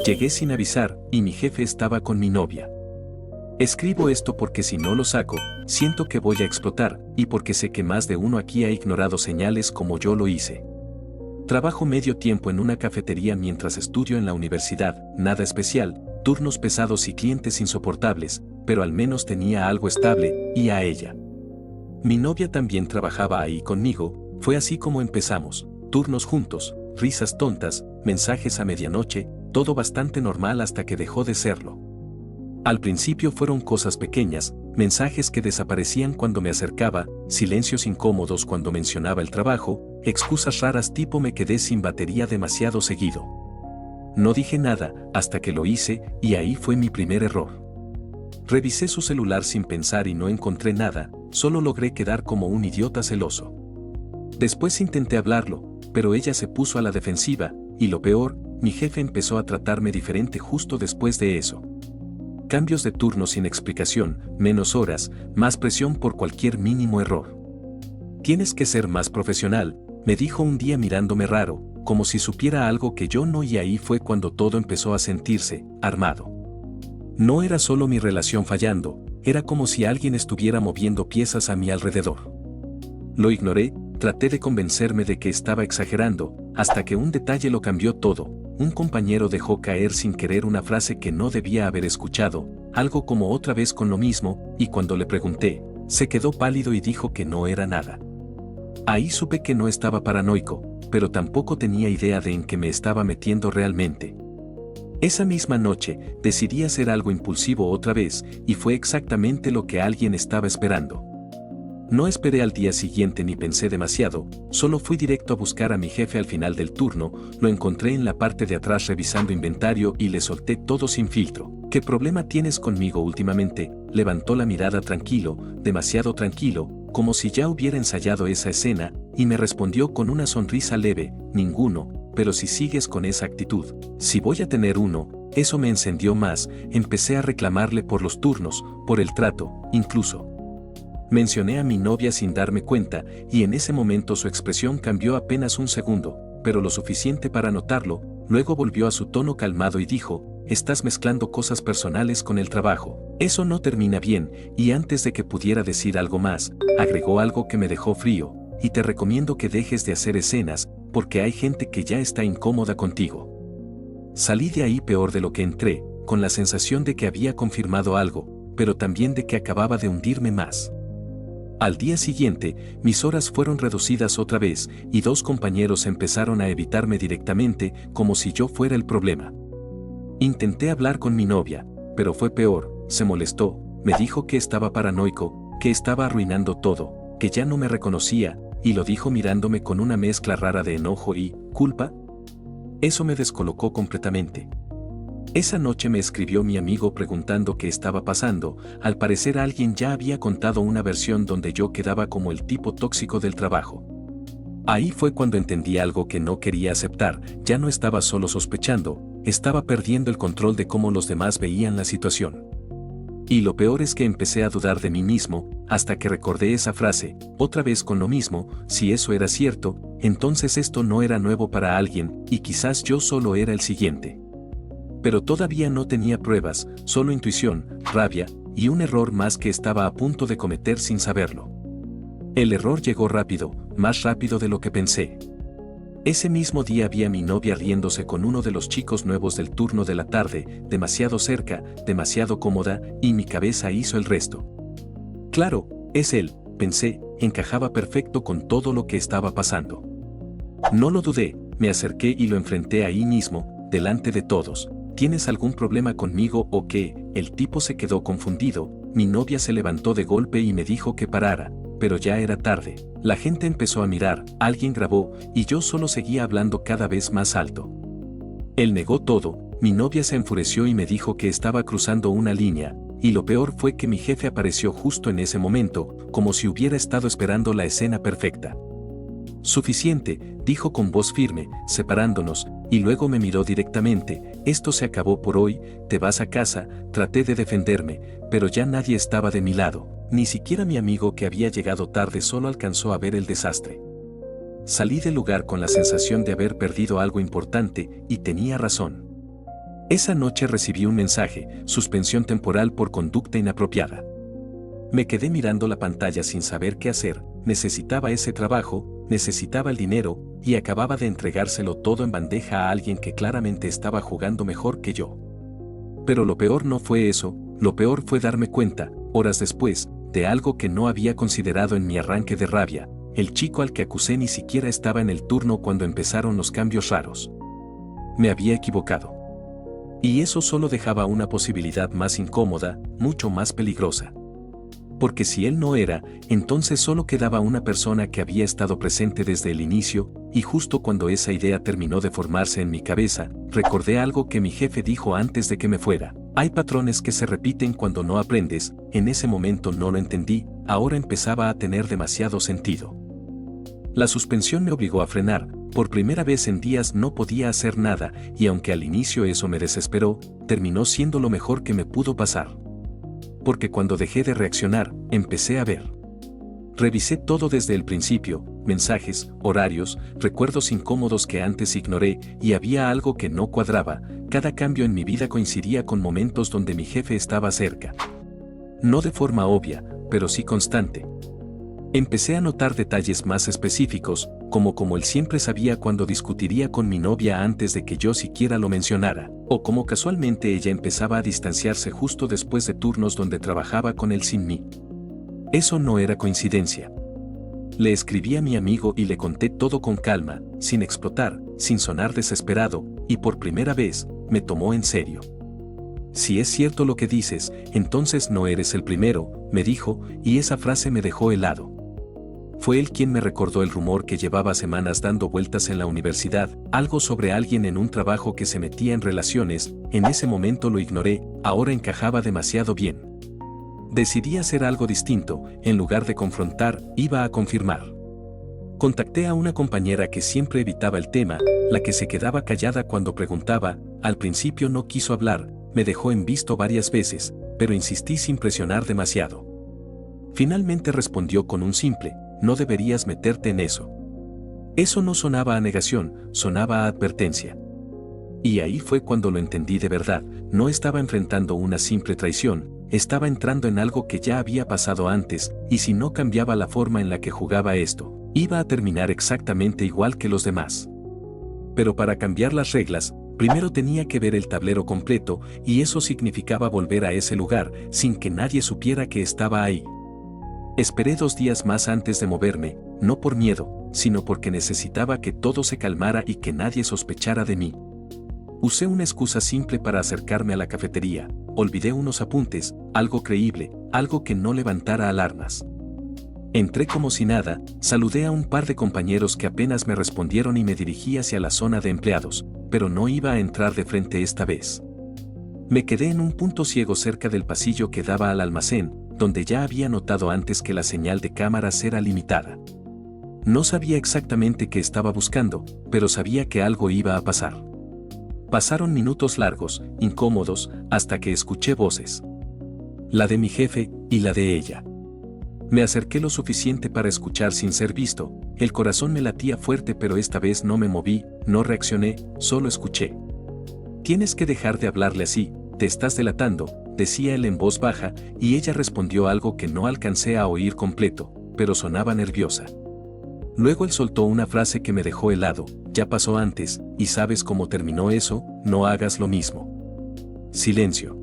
Llegué sin avisar, y mi jefe estaba con mi novia. Escribo esto porque si no lo saco, siento que voy a explotar, y porque sé que más de uno aquí ha ignorado señales como yo lo hice. Trabajo medio tiempo en una cafetería mientras estudio en la universidad, nada especial, turnos pesados y clientes insoportables, pero al menos tenía algo estable, y a ella. Mi novia también trabajaba ahí conmigo, fue así como empezamos, turnos juntos, risas tontas, mensajes a medianoche, todo bastante normal hasta que dejó de serlo. Al principio fueron cosas pequeñas, mensajes que desaparecían cuando me acercaba, silencios incómodos cuando mencionaba el trabajo, excusas raras tipo me quedé sin batería demasiado seguido. No dije nada hasta que lo hice y ahí fue mi primer error. Revisé su celular sin pensar y no encontré nada, solo logré quedar como un idiota celoso. Después intenté hablarlo, pero ella se puso a la defensiva, y lo peor, mi jefe empezó a tratarme diferente justo después de eso. Cambios de turno sin explicación, menos horas, más presión por cualquier mínimo error. Tienes que ser más profesional, me dijo un día mirándome raro, como si supiera algo que yo no, y ahí fue cuando todo empezó a sentirse armado. No era solo mi relación fallando, era como si alguien estuviera moviendo piezas a mi alrededor. Lo ignoré, traté de convencerme de que estaba exagerando, hasta que un detalle lo cambió todo. Un compañero dejó caer sin querer una frase que no debía haber escuchado, algo como otra vez con lo mismo, y cuando le pregunté, se quedó pálido y dijo que no era nada. Ahí supe que no estaba paranoico, pero tampoco tenía idea de en qué me estaba metiendo realmente. Esa misma noche, decidí hacer algo impulsivo otra vez, y fue exactamente lo que alguien estaba esperando. No esperé al día siguiente ni pensé demasiado, solo fui directo a buscar a mi jefe al final del turno, lo encontré en la parte de atrás revisando inventario y le solté todo sin filtro. ¿Qué problema tienes conmigo últimamente? Levantó la mirada tranquilo, demasiado tranquilo, como si ya hubiera ensayado esa escena, y me respondió con una sonrisa leve, ninguno, pero si sigues con esa actitud, si voy a tener uno, eso me encendió más, empecé a reclamarle por los turnos, por el trato, incluso. Mencioné a mi novia sin darme cuenta, y en ese momento su expresión cambió apenas un segundo, pero lo suficiente para notarlo, luego volvió a su tono calmado y dijo, estás mezclando cosas personales con el trabajo, eso no termina bien, y antes de que pudiera decir algo más, agregó algo que me dejó frío, y te recomiendo que dejes de hacer escenas, porque hay gente que ya está incómoda contigo. Salí de ahí peor de lo que entré, con la sensación de que había confirmado algo, pero también de que acababa de hundirme más. Al día siguiente, mis horas fueron reducidas otra vez, y dos compañeros empezaron a evitarme directamente, como si yo fuera el problema. Intenté hablar con mi novia, pero fue peor, se molestó, me dijo que estaba paranoico, que estaba arruinando todo, que ya no me reconocía, y lo dijo mirándome con una mezcla rara de enojo y culpa. Eso me descolocó completamente. Esa noche me escribió mi amigo preguntando qué estaba pasando, al parecer alguien ya había contado una versión donde yo quedaba como el tipo tóxico del trabajo. Ahí fue cuando entendí algo que no quería aceptar, ya no estaba solo sospechando, estaba perdiendo el control de cómo los demás veían la situación. Y lo peor es que empecé a dudar de mí mismo, hasta que recordé esa frase, otra vez con lo mismo, si eso era cierto, entonces esto no era nuevo para alguien, y quizás yo solo era el siguiente. Pero todavía no tenía pruebas, solo intuición, rabia, y un error más que estaba a punto de cometer sin saberlo. El error llegó rápido, más rápido de lo que pensé. Ese mismo día vi a mi novia riéndose con uno de los chicos nuevos del turno de la tarde, demasiado cerca, demasiado cómoda, y mi cabeza hizo el resto. Claro, es él, pensé, encajaba perfecto con todo lo que estaba pasando. No lo dudé, me acerqué y lo enfrenté ahí mismo, delante de todos. ¿Tienes algún problema conmigo o qué? El tipo se quedó confundido, mi novia se levantó de golpe y me dijo que parara, pero ya era tarde. La gente empezó a mirar, alguien grabó, y yo solo seguía hablando cada vez más alto. Él negó todo, mi novia se enfureció y me dijo que estaba cruzando una línea, y lo peor fue que mi jefe apareció justo en ese momento, como si hubiera estado esperando la escena perfecta. Suficiente, dijo con voz firme, separándonos, y luego me miró directamente, esto se acabó por hoy, te vas a casa, traté de defenderme, pero ya nadie estaba de mi lado, ni siquiera mi amigo que había llegado tarde solo alcanzó a ver el desastre. Salí del lugar con la sensación de haber perdido algo importante, y tenía razón. Esa noche recibí un mensaje, suspensión temporal por conducta inapropiada. Me quedé mirando la pantalla sin saber qué hacer, necesitaba ese trabajo, necesitaba el dinero, y acababa de entregárselo todo en bandeja a alguien que claramente estaba jugando mejor que yo. Pero lo peor no fue eso, lo peor fue darme cuenta, horas después, de algo que no había considerado en mi arranque de rabia. El chico al que acusé ni siquiera estaba en el turno cuando empezaron los cambios raros. Me había equivocado. Y eso solo dejaba una posibilidad más incómoda, mucho más peligrosa. Porque si él no era, entonces solo quedaba una persona que había estado presente desde el inicio, y justo cuando esa idea terminó de formarse en mi cabeza, recordé algo que mi jefe dijo antes de que me fuera. Hay patrones que se repiten cuando no aprendes. En ese momento no lo entendí, ahora empezaba a tener demasiado sentido. La suspensión me obligó a frenar, por primera vez en días no podía hacer nada, y aunque al inicio eso me desesperó, terminó siendo lo mejor que me pudo pasar. Porque cuando dejé de reaccionar, empecé a ver. Revisé todo desde el principio, mensajes, horarios, recuerdos incómodos que antes ignoré, y había algo que no cuadraba. Cada cambio en mi vida coincidía con momentos donde mi jefe estaba cerca. No de forma obvia, pero sí constante. Empecé a notar detalles más específicos, como él siempre sabía cuando discutiría con mi novia antes de que yo siquiera lo mencionara, o como casualmente ella empezaba a distanciarse justo después de turnos donde trabajaba con él sin mí. Eso no era coincidencia. Le escribí a mi amigo y le conté todo con calma, sin explotar, sin sonar desesperado, y por primera vez, me tomó en serio. Si es cierto lo que dices, entonces no eres el primero, me dijo, y esa frase me dejó helado. Fue él quien me recordó el rumor que llevaba semanas dando vueltas en la universidad, algo sobre alguien en un trabajo que se metía en relaciones. En ese momento lo ignoré, ahora encajaba demasiado bien. Decidí hacer algo distinto, en lugar de confrontar, iba a confirmar. Contacté a una compañera que siempre evitaba el tema, la que se quedaba callada cuando preguntaba. Al principio no quiso hablar, me dejó en visto varias veces, pero insistí sin presionar demasiado. Finalmente respondió con un simple: no deberías meterte en eso. Eso no sonaba a negación, sonaba a advertencia. Y ahí fue cuando lo entendí de verdad. No estaba enfrentando una simple traición, estaba entrando en algo que ya había pasado antes, y si no cambiaba la forma en la que jugaba esto, iba a terminar exactamente igual que los demás. Pero para cambiar las reglas, primero tenía que ver el tablero completo, y eso significaba volver a ese lugar, sin que nadie supiera que estaba ahí. Esperé 2 días más antes de moverme, no por miedo, sino porque necesitaba que todo se calmara y que nadie sospechara de mí. Usé una excusa simple para acercarme a la cafetería, olvidé unos apuntes, algo creíble, algo que no levantara alarmas. Entré como si nada, saludé a un par de compañeros que apenas me respondieron y me dirigí hacia la zona de empleados, pero no iba a entrar de frente esta vez. Me quedé en un punto ciego cerca del pasillo que daba al almacén, donde ya había notado antes que la señal de cámaras era limitada. No sabía exactamente qué estaba buscando, pero sabía que algo iba a pasar. Pasaron minutos largos, incómodos, hasta que escuché voces. La de mi jefe, y la de ella. Me acerqué lo suficiente para escuchar sin ser visto, el corazón me latía fuerte pero esta vez no me moví, no reaccioné, solo escuché. Tienes que dejar de hablarle así, te estás delatando, decía él en voz baja, y ella respondió algo que no alcancé a oír completo, pero sonaba nerviosa. Luego él soltó una frase que me dejó helado: ya pasó antes, y sabes cómo terminó eso, no hagas lo mismo. Silencio.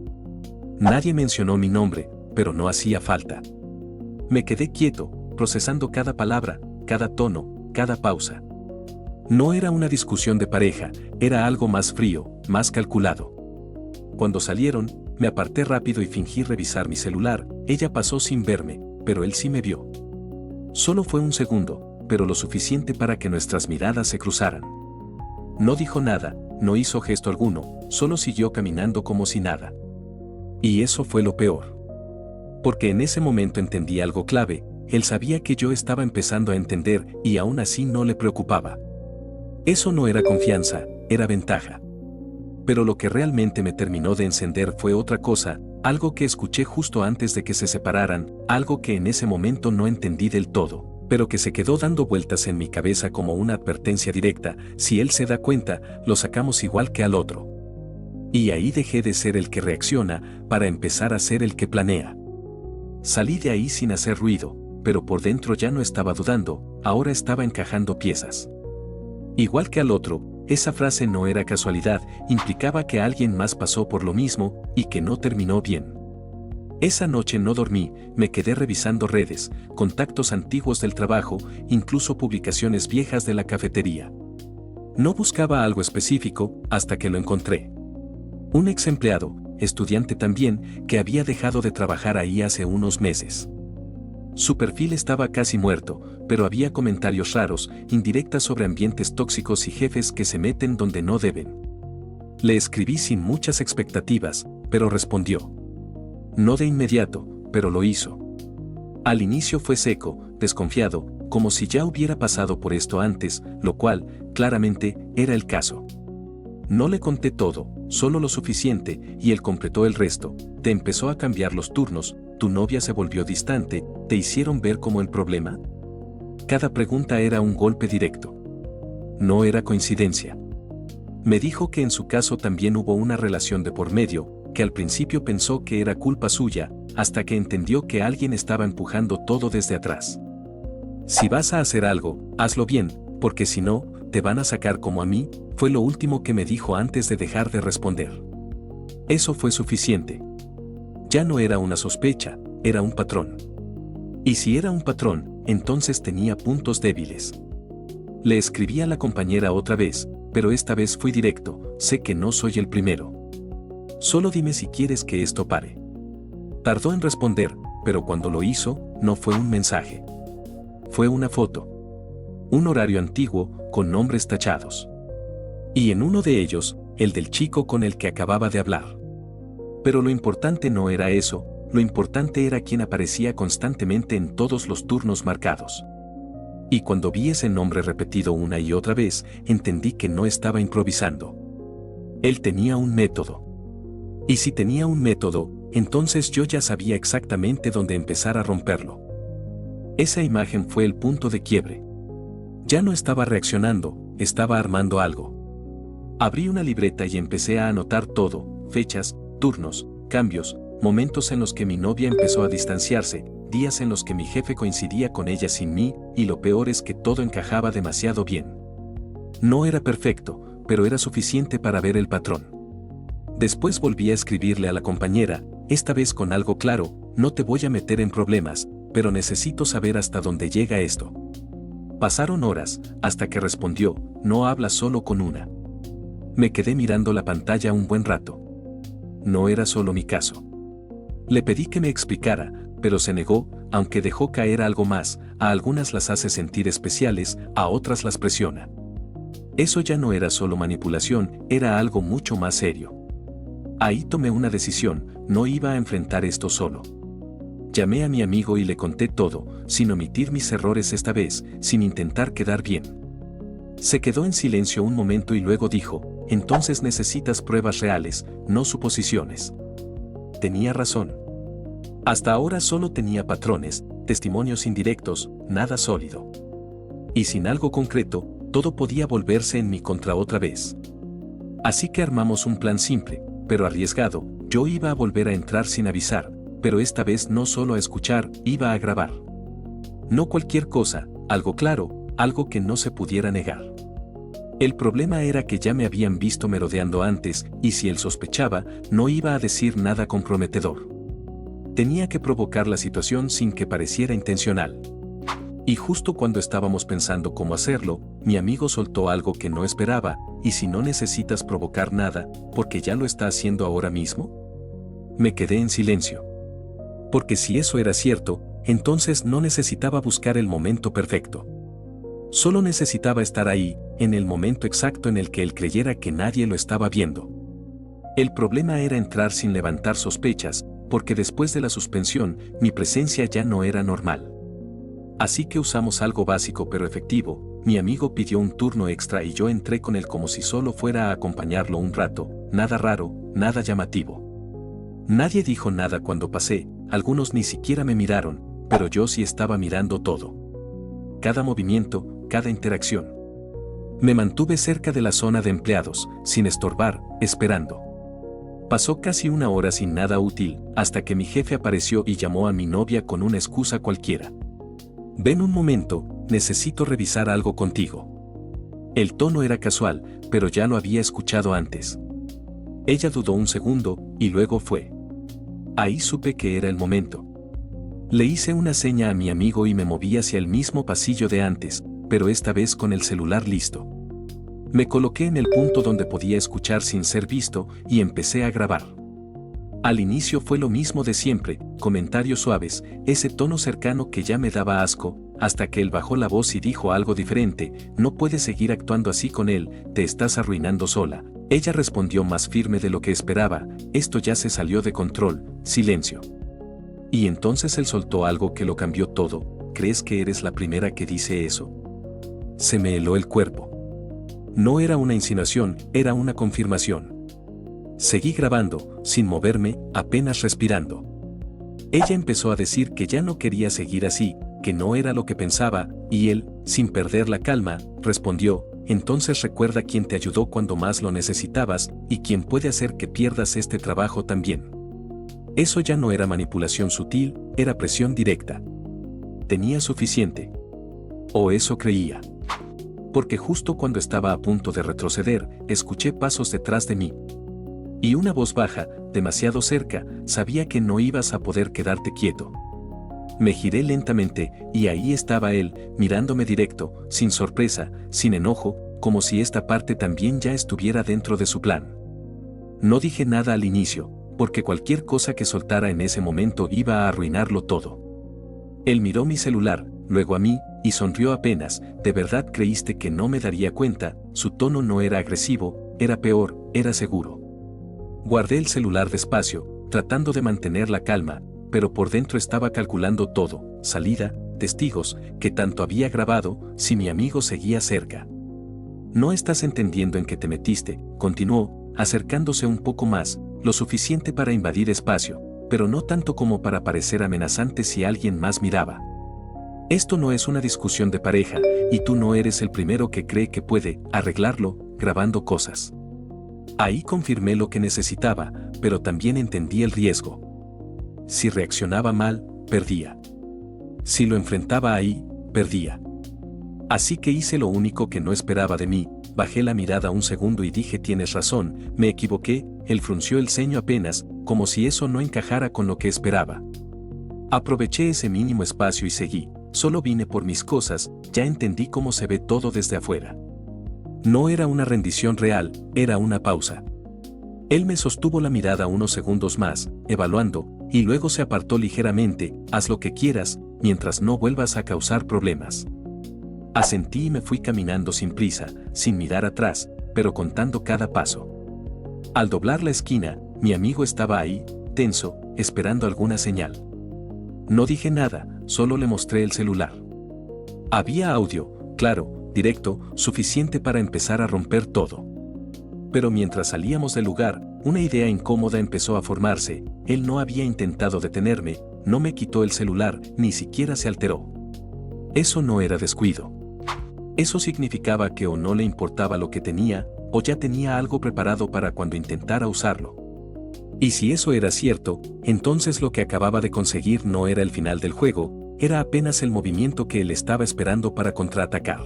Nadie mencionó mi nombre, pero no hacía falta. Me quedé quieto, procesando cada palabra, cada tono, cada pausa. No era una discusión de pareja, era algo más frío, más calculado. Cuando salieron, me aparté rápido y fingí revisar mi celular. Ella pasó sin verme, pero él sí me vio. Solo fue un segundo, pero lo suficiente para que nuestras miradas se cruzaran. No dijo nada, no hizo gesto alguno, solo siguió caminando como si nada. Y eso fue lo peor. Porque en ese momento entendí algo clave, él sabía que yo estaba empezando a entender y aún así no le preocupaba. Eso no era confianza, era ventaja. Pero lo que realmente me terminó de encender fue otra cosa, algo que escuché justo antes de que se separaran, algo que en ese momento no entendí del todo, pero que se quedó dando vueltas en mi cabeza como una advertencia directa: si él se da cuenta, lo sacamos igual que al otro. Y ahí dejé de ser el que reacciona para empezar a ser el que planea. Salí de ahí sin hacer ruido, pero por dentro ya no estaba dudando, ahora estaba encajando piezas. Igual que al otro, esa frase no era casualidad, implicaba que alguien más pasó por lo mismo y que no terminó bien. Esa noche no dormí, me quedé revisando redes, contactos antiguos del trabajo, incluso publicaciones viejas de la cafetería. No buscaba algo específico hasta que lo encontré. Un ex empleado, estudiante también, que había dejado de trabajar ahí hace unos meses. Su perfil estaba casi muerto, pero había comentarios raros, indirectas sobre ambientes tóxicos y jefes que se meten donde no deben. Le escribí sin muchas expectativas, pero respondió. No de inmediato, pero lo hizo. Al inicio fue seco, desconfiado, como si ya hubiera pasado por esto antes, lo cual, claramente, era el caso. No le conté todo, solo lo suficiente, y él completó el resto. Te empezó a cambiar los turnos, tu novia se volvió distante, ¿te hicieron ver como el problema? Cada pregunta era un golpe directo. No era coincidencia. Me dijo que en su caso también hubo una relación de por medio, que al principio pensó que era culpa suya, hasta que entendió que alguien estaba empujando todo desde atrás. Si vas a hacer algo, hazlo bien, porque si no, te van a sacar como a mí, fue lo último que me dijo antes de dejar de responder. Eso fue suficiente. Ya no era una sospecha, era un patrón. Y si era un patrón, entonces tenía puntos débiles. Le escribí a la compañera otra vez, pero esta vez fui directo, sé que no soy el primero. Solo dime si quieres que esto pare. Tardó en responder, pero cuando lo hizo, no fue un mensaje. Fue una foto. Un horario antiguo, con nombres tachados. Y en uno de ellos, el del chico con el que acababa de hablar. Pero lo importante no era eso, lo importante era quién aparecía constantemente en todos los turnos marcados. Y cuando vi ese nombre repetido una y otra vez, entendí que no estaba improvisando. Él tenía un método. Y si tenía un método, entonces yo ya sabía exactamente dónde empezar a romperlo. Esa imagen fue el punto de quiebre. Ya no estaba reaccionando, estaba armando algo. Abrí una libreta y empecé a anotar todo, fechas, turnos, cambios, momentos en los que mi novia empezó a distanciarse, días en los que mi jefe coincidía con ella sin mí, y lo peor es que todo encajaba demasiado bien. No era perfecto, pero era suficiente para ver el patrón. Después volví a escribirle a la compañera, esta vez con algo claro, no te voy a meter en problemas, pero necesito saber hasta dónde llega esto. Pasaron horas, hasta que respondió, no hablas solo con una. Me quedé mirando la pantalla un buen rato. No era solo mi caso. Le pedí que me explicara, pero se negó, aunque dejó caer algo más, a algunas las hace sentir especiales, a otras las presiona. Eso ya no era solo manipulación, era algo mucho más serio. Ahí tomé una decisión, no iba a enfrentar esto solo. Llamé a mi amigo y le conté todo, sin omitir mis errores esta vez, sin intentar quedar bien. Se quedó en silencio un momento y luego dijo, entonces necesitas pruebas reales, no suposiciones. Tenía razón. Hasta ahora solo tenía patrones, testimonios indirectos, nada sólido. Y sin algo concreto, todo podía volverse en mi contra otra vez. Así que armamos un plan simple, pero arriesgado, yo iba a volver a entrar sin avisar, pero esta vez no solo a escuchar, iba a grabar. No cualquier cosa, algo claro, algo que no se pudiera negar. El problema era que ya me habían visto merodeando antes, y si él sospechaba, no iba a decir nada comprometedor. Tenía que provocar la situación sin que pareciera intencional. Y justo cuando estábamos pensando cómo hacerlo, mi amigo soltó algo que no esperaba, ¿y si no necesitas provocar nada, porque ya lo está haciendo ahora mismo? Me quedé en silencio. Porque si eso era cierto, entonces no necesitaba buscar el momento perfecto. Solo necesitaba estar ahí, en el momento exacto en el que él creyera que nadie lo estaba viendo. El problema era entrar sin levantar sospechas, porque después de la suspensión, mi presencia ya no era normal. Así que usamos algo básico pero efectivo, mi amigo pidió un turno extra y yo entré con él como si solo fuera a acompañarlo un rato, nada raro, nada llamativo. Nadie dijo nada cuando pasé, algunos ni siquiera me miraron, pero yo sí estaba mirando todo. Cada movimiento, cada interacción. Me mantuve cerca de la zona de empleados, sin estorbar, esperando. Pasó casi una hora sin nada útil, hasta que mi jefe apareció y llamó a mi novia con una excusa cualquiera. Ven un momento, necesito revisar algo contigo. El tono era casual, pero ya lo había escuchado antes. Ella dudó un segundo, y luego fue. Ahí supe que era el momento. Le hice una seña a mi amigo y me moví hacia el mismo pasillo de antes, pero esta vez con el celular listo. Me coloqué en el punto donde podía escuchar sin ser visto y empecé a grabar. Al inicio fue lo mismo de siempre, comentarios suaves, ese tono cercano que ya me daba asco, hasta que él bajó la voz y dijo algo diferente: no puedes seguir actuando así con él, te estás arruinando sola. Ella respondió más firme de lo que esperaba: esto ya se salió de control, silencio. Y entonces él soltó algo que lo cambió todo: ¿crees que eres la primera que dice eso? Se me heló el cuerpo. No era una insinuación, era una confirmación. Seguí grabando, sin moverme, apenas respirando. Ella empezó a decir que ya no quería seguir así, que no era lo que pensaba, y él, sin perder la calma, respondió: entonces recuerda quién te ayudó cuando más lo necesitabas, y quién puede hacer que pierdas este trabajo también. Eso ya no era manipulación sutil, era presión directa. Tenía suficiente. O eso creía. Porque justo cuando estaba a punto de retroceder, escuché pasos detrás de mí. Y una voz baja, demasiado cerca: sabía que no ibas a poder quedarte quieto. Me giré lentamente, y ahí estaba él, mirándome directo, sin sorpresa, sin enojo, como si esta parte también ya estuviera dentro de su plan. No dije nada al inicio, porque cualquier cosa que soltara en ese momento iba a arruinarlo todo. Él miró mi celular, luego a mí, y sonrió apenas: ¿de verdad creíste que no me daría cuenta? Su tono no era agresivo, era peor, era seguro. Guardé el celular despacio, tratando de mantener la calma, pero por dentro estaba calculando todo: salida, testigos, qué tanto había grabado, si mi amigo seguía cerca. No estás entendiendo en qué te metiste, continuó, acercándose un poco más, lo suficiente para invadir espacio, pero no tanto como para parecer amenazante si alguien más miraba. Esto no es una discusión de pareja, y tú no eres el primero que cree que puede arreglarlo grabando cosas. Ahí confirmé lo que necesitaba, pero también entendí el riesgo. Si reaccionaba mal, perdía. Si lo enfrentaba ahí, perdía. Así que hice lo único que no esperaba de mí: bajé la mirada un segundo y dije: tienes razón, me equivoqué. Él frunció el ceño apenas, como si eso no encajara con lo que esperaba. Aproveché ese mínimo espacio y seguí: solo vine por mis cosas, ya entendí cómo se ve todo desde afuera. No era una rendición real, era una pausa. Él me sostuvo la mirada unos segundos más, evaluando, y luego se apartó ligeramente: haz lo que quieras, mientras no vuelvas a causar problemas. Asentí y me fui caminando sin prisa, sin mirar atrás, pero contando cada paso. Al doblar la esquina, mi amigo estaba ahí, tenso, esperando alguna señal. No dije nada, solo le mostré el celular. Había audio, claro, directo, suficiente para empezar a romper todo. Pero mientras salíamos del lugar, una idea incómoda empezó a formarse: él no había intentado detenerme, no me quitó el celular, ni siquiera se alteró. Eso no era descuido. Eso significaba que o no le importaba lo que tenía, o ya tenía algo preparado para cuando intentara usarlo. Y si eso era cierto, entonces lo que acababa de conseguir no era el final del juego, era apenas el movimiento que él estaba esperando para contraatacar.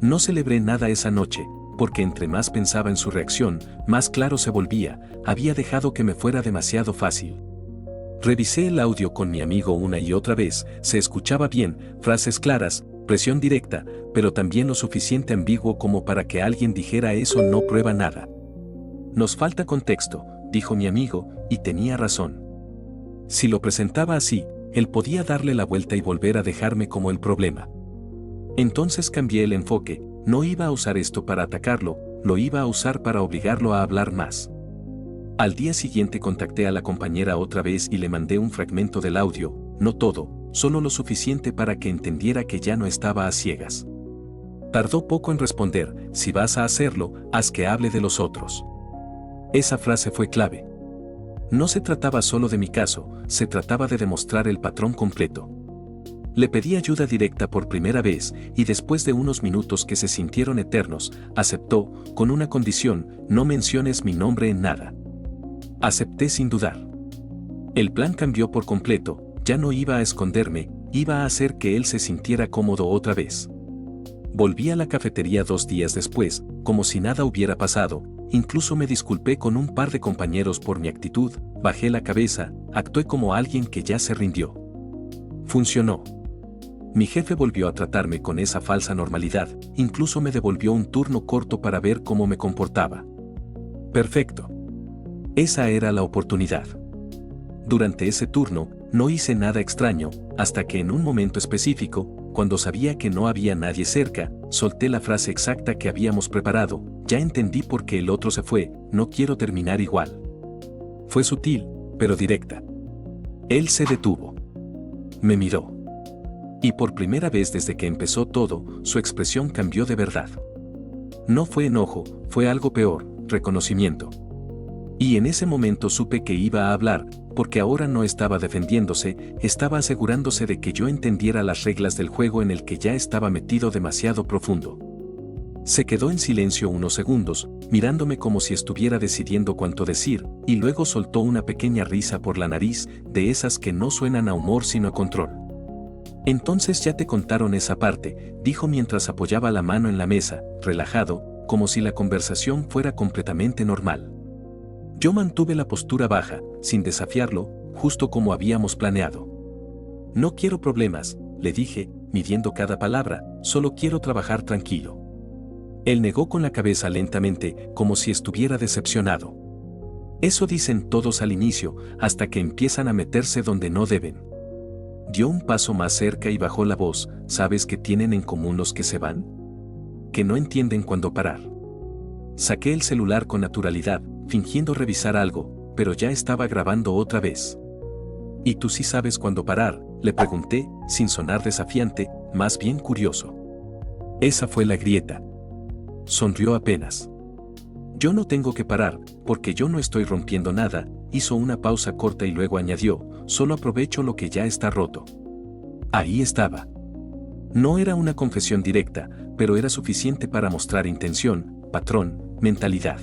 No celebré nada esa noche, porque entre más pensaba en su reacción, más claro se volvía: había dejado que me fuera demasiado fácil. Revisé el audio con mi amigo una y otra vez, se escuchaba bien, frases claras, presión directa, pero también lo suficiente ambiguo como para que alguien dijera: eso no prueba nada. Nos falta contexto, dijo mi amigo, y tenía razón. Si lo presentaba así, él podía darle la vuelta y volver a dejarme como el problema. Entonces cambié el enfoque: no iba a usar esto para atacarlo, lo iba a usar para obligarlo a hablar más. Al día siguiente contacté a la compañera otra vez y le mandé un fragmento del audio, no todo, solo lo suficiente para que entendiera que ya no estaba a ciegas. Tardó poco en responder: si vas a hacerlo, haz que hable de los otros. Esa frase fue clave. No se trataba solo de mi caso, se trataba de demostrar el patrón completo. Le pedí ayuda directa por primera vez, y después de unos minutos que se sintieron eternos, aceptó, con una condición: no menciones mi nombre en nada. Acepté sin dudar. El plan cambió por completo, ya no iba a esconderme, iba a hacer que él se sintiera cómodo otra vez. Volví a la cafetería 2 días después, como si nada hubiera pasado, incluso me disculpé con un par de compañeros por mi actitud, bajé la cabeza, actué como alguien que ya se rindió. Funcionó. Mi jefe volvió a tratarme con esa falsa normalidad, incluso me devolvió un turno corto para ver cómo me comportaba. Perfecto. Esa era la oportunidad. Durante ese turno, no hice nada extraño, hasta que en un momento específico, cuando sabía que no había nadie cerca, solté la frase exacta que habíamos preparado, ya entendí por qué el otro se fue, no quiero terminar igual. Fue sutil, pero directa. Él se detuvo. Me miró. Y por primera vez desde que empezó todo, su expresión cambió de verdad. No fue enojo, fue algo peor, reconocimiento. Y en ese momento supe que iba a hablar, porque ahora no estaba defendiéndose, estaba asegurándose de que yo entendiera las reglas del juego en el que ya estaba metido demasiado profundo. Se quedó en silencio unos segundos, mirándome como si estuviera decidiendo cuánto decir, y luego soltó una pequeña risa por la nariz, de esas que no suenan a humor sino a control. Entonces ya te contaron esa parte, dijo mientras apoyaba la mano en la mesa, relajado, como si la conversación fuera completamente normal. Yo mantuve la postura baja, sin desafiarlo, justo como habíamos planeado. No quiero problemas, le dije, midiendo cada palabra, solo quiero trabajar tranquilo. Él negó con la cabeza lentamente, como si estuviera decepcionado. Eso dicen todos al inicio, hasta que empiezan a meterse donde no deben. Dio un paso más cerca y bajó la voz. ¿Sabes qué tienen en común los que se van? Que no entienden cuándo parar. Saqué el celular con naturalidad, fingiendo revisar algo, pero ya estaba grabando otra vez. ¿Y tú sí sabes cuándo parar?, le pregunté, sin sonar desafiante, más bien curioso. Esa fue la grieta. Sonrió apenas. Yo no tengo que parar, porque yo no estoy rompiendo nada, hizo una pausa corta y luego añadió, solo aprovecho lo que ya está roto. Ahí estaba. No era una confesión directa, pero era suficiente para mostrar intención, patrón, mentalidad.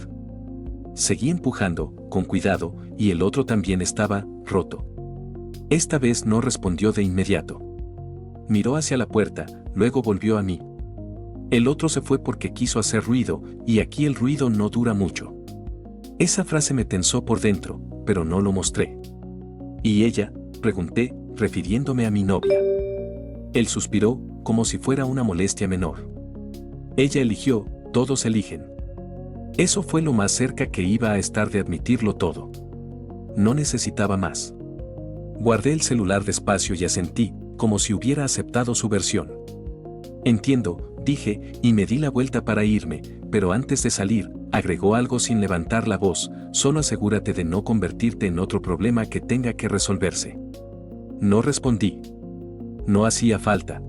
Seguí empujando, con cuidado, y el otro también estaba roto. Esta vez no respondió de inmediato. Miró hacia la puerta, luego volvió a mí. El otro se fue porque quiso hacer ruido, y aquí el ruido no dura mucho. Esa frase me tensó por dentro, pero no lo mostré. ¿Y ella?, pregunté, refiriéndome a mi novia. Él suspiró, como si fuera una molestia menor. Ella eligió, todos eligen. Eso fue lo más cerca que iba a estar de admitirlo todo. No necesitaba más. Guardé el celular despacio y asentí, como si hubiera aceptado su versión. Entiendo, dije, y me di la vuelta para irme, pero antes de salir, agregó algo sin levantar la voz, solo asegúrate de no convertirte en otro problema que tenga que resolverse. No respondí. No hacía falta.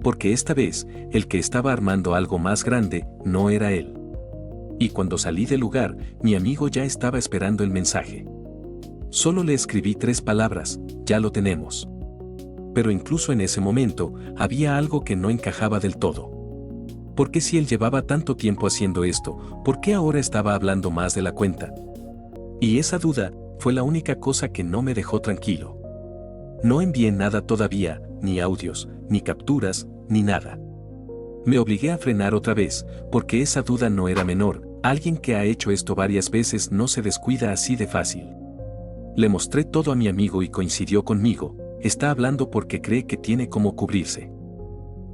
Porque esta vez, el que estaba armando algo más grande, no era él. Y cuando salí del lugar, mi amigo ya estaba esperando el mensaje. Solo le escribí 3 palabras, ya lo tenemos. Pero incluso en ese momento, había algo que no encajaba del todo. ¿Por qué si él llevaba tanto tiempo haciendo esto, por qué ahora estaba hablando más de la cuenta? Y esa duda, fue la única cosa que no me dejó tranquilo. No envié nada todavía, ni audios, ni capturas, ni nada. Me obligué a frenar otra vez, porque esa duda no era menor, alguien que ha hecho esto varias veces no se descuida así de fácil. Le mostré todo a mi amigo y coincidió conmigo, está hablando porque cree que tiene cómo cubrirse.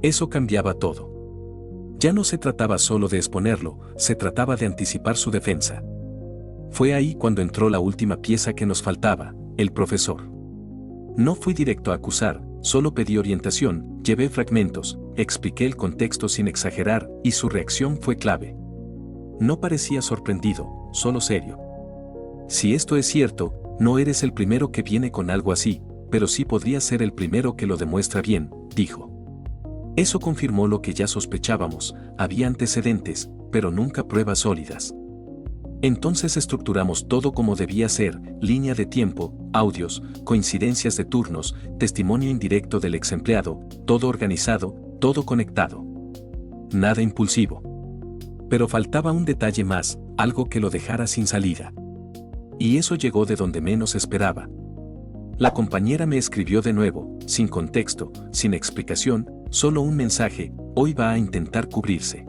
Eso cambiaba todo. Ya no se trataba solo de exponerlo, se trataba de anticipar su defensa. Fue ahí cuando entró la última pieza que nos faltaba, el profesor. No fui directo a acusar, solo pedí orientación, llevé fragmentos, expliqué el contexto sin exagerar, y su reacción fue clave. No parecía sorprendido, solo serio. Si esto es cierto, no eres el primero que viene con algo así, pero sí podría ser el primero que lo demuestra bien, dijo. Eso confirmó lo que ya sospechábamos, había antecedentes, pero nunca pruebas sólidas. Entonces estructuramos todo como debía ser, línea de tiempo, audios, coincidencias de turnos, testimonio indirecto del ex empleado, todo organizado, todo conectado. Nada impulsivo. Pero faltaba un detalle más, algo que lo dejara sin salida. Y eso llegó de donde menos esperaba. La compañera me escribió de nuevo, sin contexto, sin explicación, solo un mensaje: hoy va a intentar cubrirse.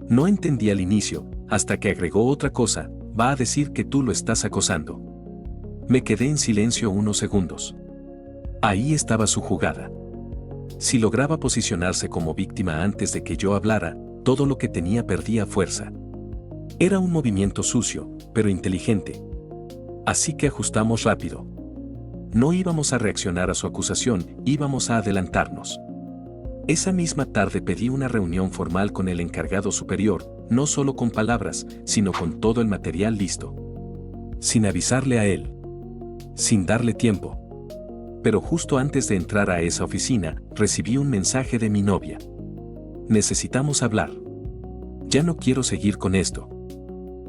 No entendí al inicio, hasta que agregó otra cosa: va a decir que tú lo estás acosando. Me quedé en silencio unos segundos. Ahí estaba su jugada. Si lograba posicionarse como víctima antes de que yo hablara, todo lo que tenía perdía fuerza. Era un movimiento sucio, pero inteligente. Así que ajustamos rápido. No íbamos a reaccionar a su acusación, íbamos a adelantarnos. Esa misma tarde pedí una reunión formal con el encargado superior, no solo con palabras, sino con todo el material listo. Sin avisarle a él. Sin darle tiempo. Pero justo antes de entrar a esa oficina, recibí un mensaje de mi novia. Necesitamos hablar. Ya no quiero seguir con esto.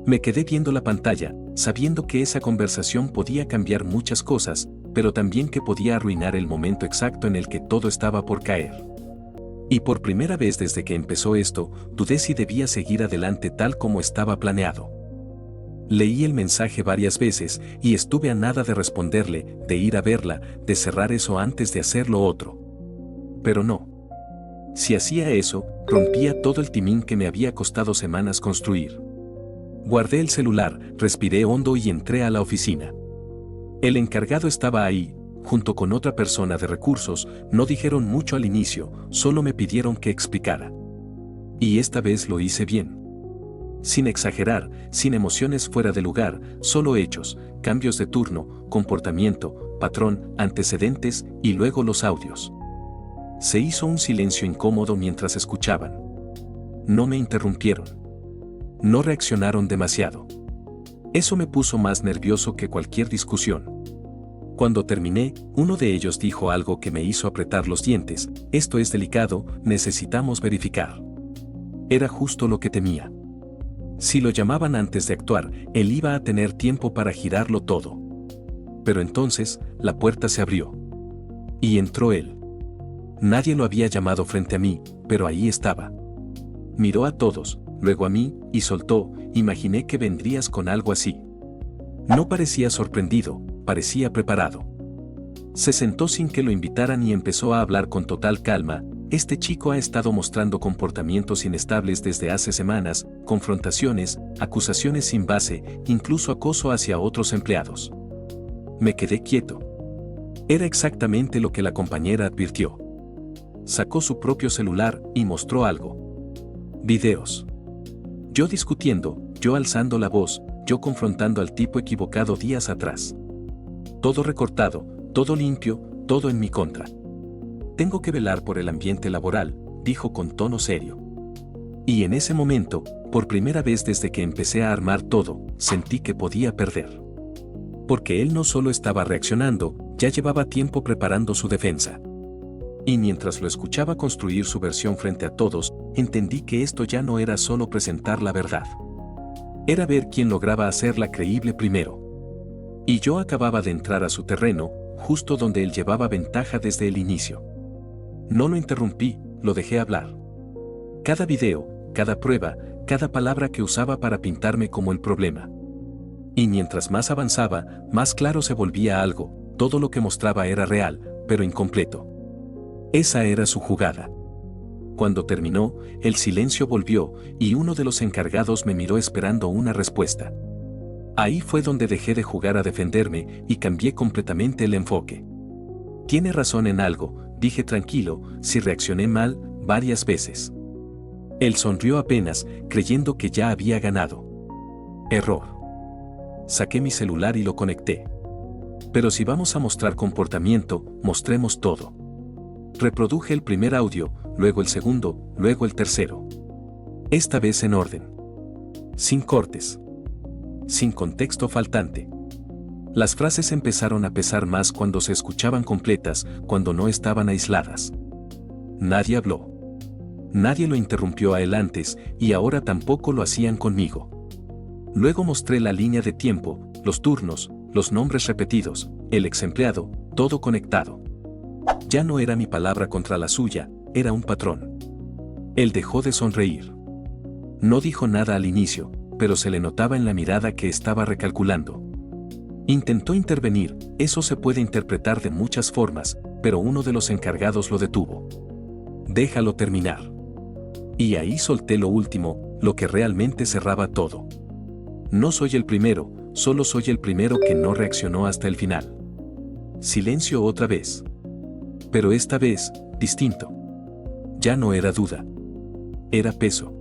Me quedé viendo la pantalla, sabiendo que esa conversación podía cambiar muchas cosas, pero también que podía arruinar el momento exacto en el que todo estaba por caer. Y por primera vez desde que empezó esto, dudé si debía seguir adelante tal como estaba planeado. Leí el mensaje varias veces y estuve a nada de responderle, de ir a verla, de cerrar eso antes de hacer lo otro. Pero no. Si hacía eso, rompía todo el timín que me había costado semanas construir. Guardé el celular, respiré hondo y entré a la oficina. El encargado estaba ahí, junto con otra persona de recursos. No dijeron mucho al inicio, solo me pidieron que explicara. Y esta vez lo hice bien. Sin exagerar, sin emociones fuera de lugar, solo hechos, cambios de turno, comportamiento, patrón, antecedentes y luego los audios. Se hizo un silencio incómodo mientras escuchaban. No me interrumpieron. No reaccionaron demasiado. Eso me puso más nervioso que cualquier discusión. Cuando terminé, uno de ellos dijo algo que me hizo apretar los dientes: esto es delicado, necesitamos verificar. Era justo lo que temía. Si lo llamaban antes de actuar, él iba a tener tiempo para girarlo todo. Pero entonces, la puerta se abrió. Y entró él. Nadie lo había llamado frente a mí, pero ahí estaba. Miró a todos, luego a mí, y soltó: imaginé que vendrías con algo así. No parecía sorprendido, parecía preparado. Se sentó sin que lo invitaran y empezó a hablar con total calma. Este chico ha estado mostrando comportamientos inestables desde hace semanas, confrontaciones, acusaciones sin base, incluso acoso hacia otros empleados. Me quedé quieto. Era exactamente lo que la compañera advirtió. Sacó su propio celular y mostró algo. Videos. Yo discutiendo, yo alzando la voz, yo confrontando al tipo equivocado días atrás. Todo recortado, todo limpio, todo en mi contra. Tengo que velar por el ambiente laboral, dijo con tono serio. Y en ese momento, por primera vez desde que empecé a armar todo, sentí que podía perder. Porque él no solo estaba reaccionando, ya llevaba tiempo preparando su defensa. Y mientras lo escuchaba construir su versión frente a todos, entendí que esto ya no era solo presentar la verdad. Era ver quién lograba hacerla creíble primero. Y yo acababa de entrar a su terreno, justo donde él llevaba ventaja desde el inicio. No lo interrumpí, lo dejé hablar. Cada video, cada prueba, cada palabra que usaba para pintarme como el problema. Y mientras más avanzaba, más claro se volvía algo: todo lo que mostraba era real, pero incompleto. Esa era su jugada. Cuando terminó, el silencio volvió, y uno de los encargados me miró esperando una respuesta. Ahí fue donde dejé de jugar a defenderme y cambié completamente el enfoque. Tiene razón en algo, dije tranquilo, si reaccioné mal, varias veces. Él sonrió apenas, creyendo que ya había ganado. Error. Saqué mi celular y lo conecté. Pero si vamos a mostrar comportamiento, mostremos todo. Reproduje el primer audio, luego el segundo, luego el tercero. Esta vez en orden. Sin cortes. Sin contexto faltante. Las frases empezaron a pesar más cuando se escuchaban completas, cuando no estaban aisladas. Nadie habló. Nadie lo interrumpió a él antes, y ahora tampoco lo hacían conmigo. Luego mostré la línea de tiempo, los turnos, los nombres repetidos, el exempleado, todo conectado. Ya no era mi palabra contra la suya, era un patrón. Él dejó de sonreír. No dijo nada al inicio, pero se le notaba en la mirada que estaba recalculando. Intentó intervenir, eso se puede interpretar de muchas formas, pero uno de los encargados lo detuvo. Déjalo terminar. Y ahí solté lo último, lo que realmente cerraba todo. No soy el primero, solo soy el primero que no reaccionó hasta el final. Silencio otra vez. Pero esta vez, distinto. Ya no era duda. Era peso.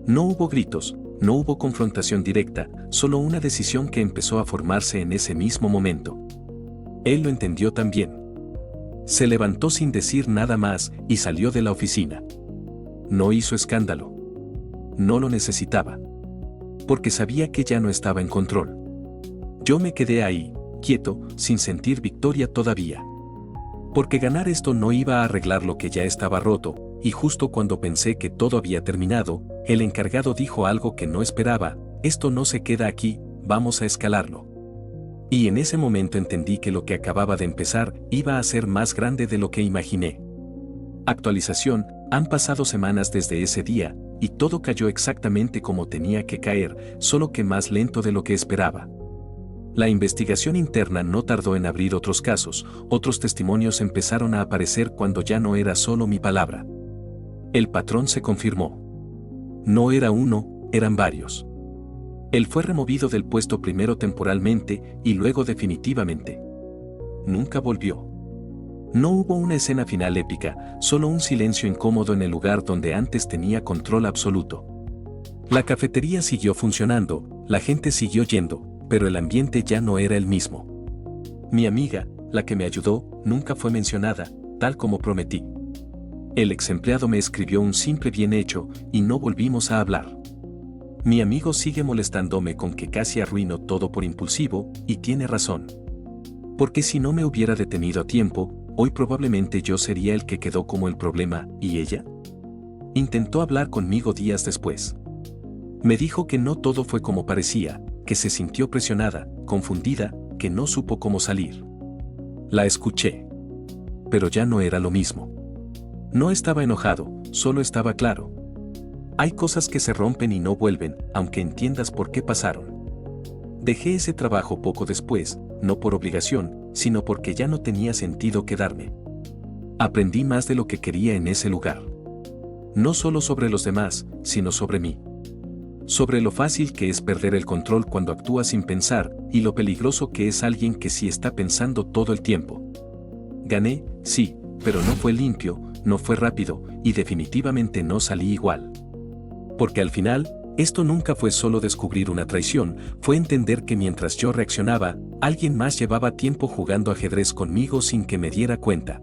No hubo gritos, no hubo confrontación directa, solo una decisión que empezó a formarse en ese mismo momento. Él lo entendió también. Se levantó sin decir nada más y salió de la oficina. No hizo escándalo. No lo necesitaba. Porque sabía que ya no estaba en control. Yo me quedé ahí, quieto, sin sentir victoria todavía. Porque ganar esto no iba a arreglar lo que ya estaba roto, y justo cuando pensé que todo había terminado, el encargado dijo algo que no esperaba: esto no se queda aquí, vamos a escalarlo. Y en ese momento entendí que lo que acababa de empezar iba a ser más grande de lo que imaginé. Actualización: han pasado semanas desde ese día, y todo cayó exactamente como tenía que caer, solo que más lento de lo que esperaba. La investigación interna no tardó en abrir otros casos, otros testimonios empezaron a aparecer cuando ya no era solo mi palabra. El patrón se confirmó. No era uno, eran varios. Él fue removido del puesto primero temporalmente y luego definitivamente. Nunca volvió. No hubo una escena final épica, solo un silencio incómodo en el lugar donde antes tenía control absoluto. La cafetería siguió funcionando, la gente siguió yendo, pero el ambiente ya no era el mismo. Mi amiga, la que me ayudó, nunca fue mencionada, tal como prometí. El ex empleado me escribió un simple bien hecho y no volvimos a hablar. Mi amigo sigue molestándome con que casi arruino todo por impulsivo, y tiene razón. Porque si no me hubiera detenido a tiempo, hoy probablemente yo sería el que quedó como el problema, ¿y ella? Intentó hablar conmigo días después. Me dijo que no todo fue como parecía, que se sintió presionada, confundida, que no supo cómo salir. La escuché. Pero ya no era lo mismo. No estaba enojado, solo estaba claro. Hay cosas que se rompen y no vuelven, aunque entiendas por qué pasaron. Dejé ese trabajo poco después, no por obligación, sino porque ya no tenía sentido quedarme. Aprendí más de lo que quería en ese lugar. No solo sobre los demás, sino sobre mí. Sobre lo fácil que es perder el control cuando actúas sin pensar, y lo peligroso que es alguien que sí está pensando todo el tiempo. Gané, sí, pero no fue limpio, no fue rápido, y definitivamente no salí igual. Porque al final, esto nunca fue solo descubrir una traición, fue entender que mientras yo reaccionaba, alguien más llevaba tiempo jugando ajedrez conmigo sin que me diera cuenta.